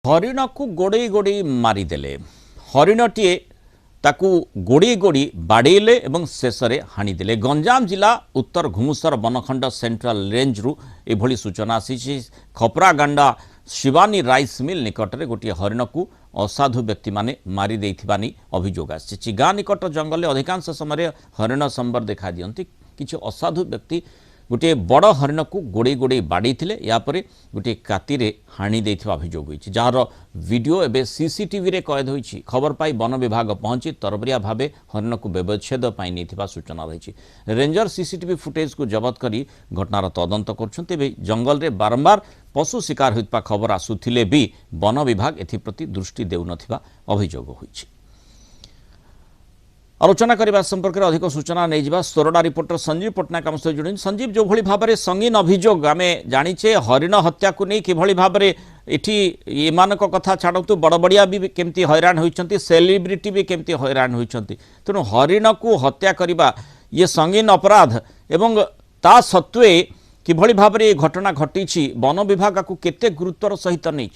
हरिण को गोड़े गोड़े मारिदेले हरिणटीए ताकू गोड़ी गोड़ी बाड़ेले एवं शेष में हाणीदे। गंजाम जिला उत्तर घुमुसर बनखंड सेंट्रल रेंज रु एभली सूचना आसी। खपरागांडा शिवानी राइस मिल निकट में गोटे हरिण को असाधु व्यक्ति माने मारी देथिबानी अभियोग आसी। गाँ निकट जंगल में अधिकांश समय हरिण संबर देखा दियंती। किछि असाधु व्यक्ति गोटे बड़ हरिण को गोड़े गोड़े बाड़ी यापर गोटे काति हाणी देथिबा अभियोग होइछि, जार वीडियो एबे सीसीटीवी रे कैद होइछि। खबर पाई वन विभाग पहुंची तरबरिया भावे हरिण को व्यवच्छेद पाई नेथिबा सूचना रही। रेंजर सीसीटीवी फुटेज को जबत करी घटनार तदंत करछन्ते। एबे जंगल रे बारंबार पशु शिकार होइतबा खबर आसुथिले भी वन विभाग एथिप्रति दृष्टि देउनथिबा अभियोग होइछि। आलोचना करने संपर्क में अधिक सूचना नहीं जावा सोरडा रिपोर्टर संजीव पट्टनायक आम सहित जोड़ी। संजीव, जो भली भाव में संगीन अभियोग आम जाचे हरिण हत्या को नहीं किभली भाव में एठी एमानक कथा छाड़ू बड़ बड़िया भी केमती हैरान होइछंती, सेलिब्रिटी भी केमती हैरान होइछंती। तेणु हरिण को हत्या करबा ये संगीन अपराध एवं ता सत्वे किभली भाव में घटना घटी वन विभाग को केते गुरुत्वर सहित नहीं।